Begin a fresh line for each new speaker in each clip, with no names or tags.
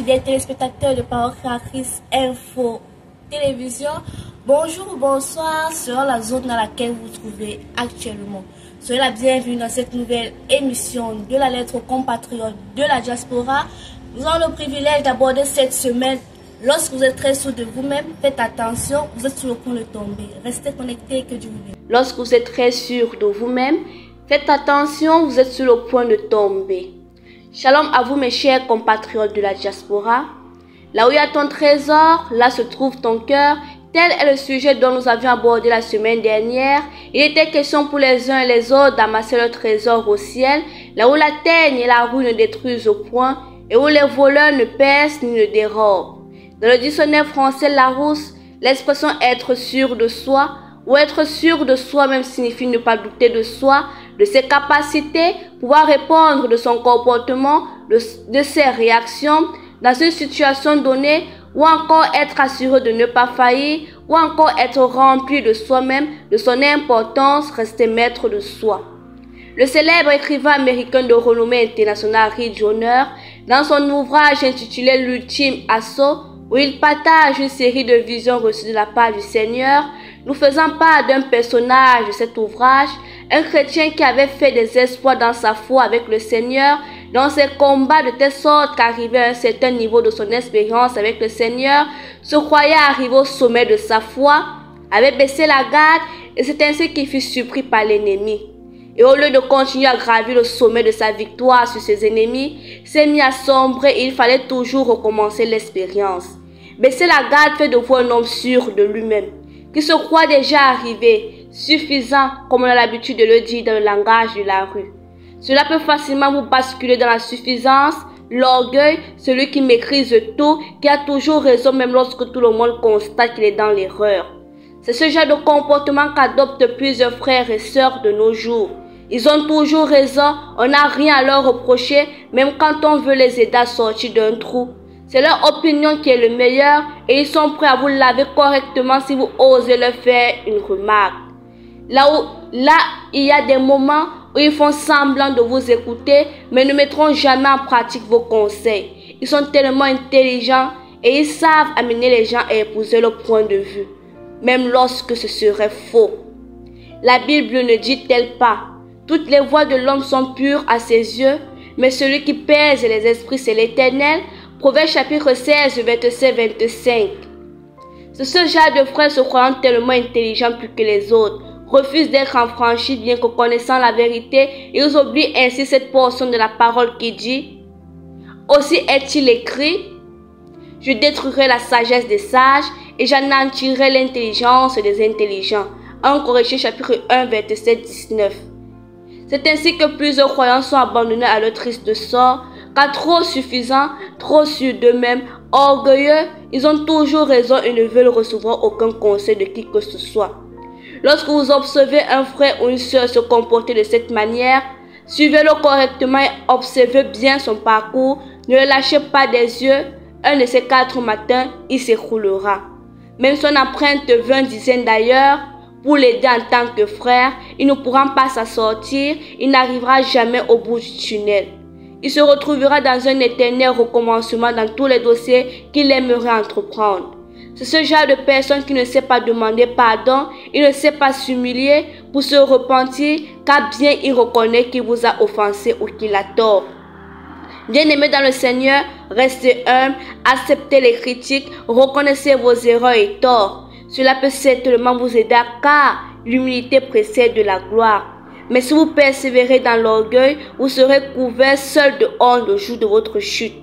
fidèles téléspectateurs de Parole Créatrice Info Télévision, bonjour ou bonsoir selon la zone dans laquelle vous vous trouvez actuellement. Soyez la bienvenue dans cette nouvelle émission de la lettre aux compatriotes de la diaspora. Nous avons le privilège d'aborder cette semaine. Lorsque vous êtes très sûr de vous-même, faites attention, vous êtes sur le point de tomber. Restez connectés, que Dieu vous bénisse. Lorsque vous êtes très sûr de vous-même, faites attention, vous êtes sur le point de tomber. Shalom à vous mes chers compatriotes de la diaspora. Là où il y a ton trésor, là se trouve ton cœur. Tel est le sujet dont nous avions abordé la semaine dernière. Il était question pour les uns et les autres d'amasser leur trésor au ciel, là où la terre et la rue ne détruisent point, et où les voleurs ne percent ni ne dérobent. Dans le dictionnaire français Larousse, l'expression être sûr de soi ou être sûr de soi-même signifie ne pas douter de soi, de ses capacités, pouvoir répondre de son comportement, de ses réactions dans une situation donnée, ou encore être assuré de ne pas faillir, ou encore être rempli de soi-même, de son importance, rester maître de soi. Le célèbre écrivain américain de renommée internationale Rick Joyner, dans son ouvrage intitulé L'ultime assaut, où il partage une série de visions reçues de la part du Seigneur, nous faisons part d'un personnage de cet ouvrage, un chrétien qui avait fait des exploits dans sa foi avec le Seigneur, dans ses combats de telle sorte qu'arrivé à un certain niveau de son expérience avec le Seigneur, se croyait arrivé au sommet de sa foi, avait baissé la garde et c'est ainsi qu'il fut surpris par l'ennemi. Et au lieu de continuer à gravir le sommet de sa victoire sur ses ennemis, s'est mis à sombrer et il fallait toujours recommencer l'expérience. Baisser la garde fait de vous un homme sûr de lui-même, qui se croit déjà arrivé, suffisant, comme on a l'habitude de le dire dans le langage de la rue. Cela peut facilement vous basculer dans la suffisance, l'orgueil, celui qui maîtrise tout, qui a toujours raison même lorsque tout le monde constate qu'il est dans l'erreur. C'est ce genre de comportement qu'adoptent plusieurs frères et sœurs de nos jours. Ils ont toujours raison, on n'a rien à leur reprocher, même quand on veut les aider à sortir d'un trou. C'est leur opinion qui est le meilleur et ils sont prêts à vous laver correctement si vous osez leur faire une remarque. Là, il y a des moments où ils font semblant de vous écouter, mais ne mettront jamais en pratique vos conseils. Ils sont tellement intelligents et ils savent amener les gens à épouser leur point de vue, même lorsque ce serait faux. La Bible ne dit-elle pas: toutes les voies de l'homme sont pures à ses yeux, mais celui qui pèse les esprits, c'est l'Éternel. Proverbe chapitre 16, verset 25. C'est ce genre de frères se croyant tellement intelligents plus que les autres, refusent d'être affranchis bien que connaissant la vérité, ils oublient ainsi cette portion de la parole qui dit: aussi est-il écrit, je détruirai la sagesse des sages et j'anéantirai l'intelligence des intelligents. 1 Corinthiens chapitre 1, verset 19. C'est ainsi que plusieurs croyants sont abandonnés à leur triste sort, car trop suffisants, trop sûrs d'eux-mêmes, orgueilleux, ils ont toujours raison et ne veulent recevoir aucun conseil de qui que ce soit. Lorsque vous observez un frère ou une sœur se comporter de cette manière, suivez-le correctement et observez bien son parcours. Ne le lâchez pas des yeux. Un de ces 4 matins, il s'écroulera. Même son empreinte 20 dizaines d'ailleurs, pour l'aider en tant que frère, il ne pourra pas s'en sortir, il n'arrivera jamais au bout du tunnel. Il se retrouvera dans un éternel recommencement dans tous les dossiers qu'il aimerait entreprendre. C'est ce genre de personne qui ne sait pas demander pardon, il ne sait pas s'humilier pour se repentir, car bien il reconnaît qu'il vous a offensé ou qu'il a tort. Bien-aimés dans le Seigneur, restez humble, acceptez les critiques, reconnaissez vos erreurs et torts. Cela peut certainement vous aider car l'humilité précède de la gloire. Mais si vous persévérez dans l'orgueil, vous serez couverts seul de honte le jour de votre chute.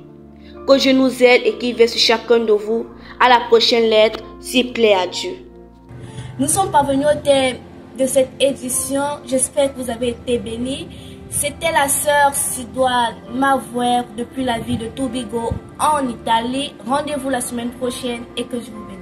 Que Dieu nous aide et qu'il veille sur chacun de vous. À la prochaine lettre, s'il plaît à Dieu. Nous sommes parvenus au terme de cette édition. J'espère que vous avez été bénis. C'était la sœur Sidoine Mavouer depuis la ville de Turbigo en Italie. Rendez-vous la semaine prochaine et que Dieu vous bénisse.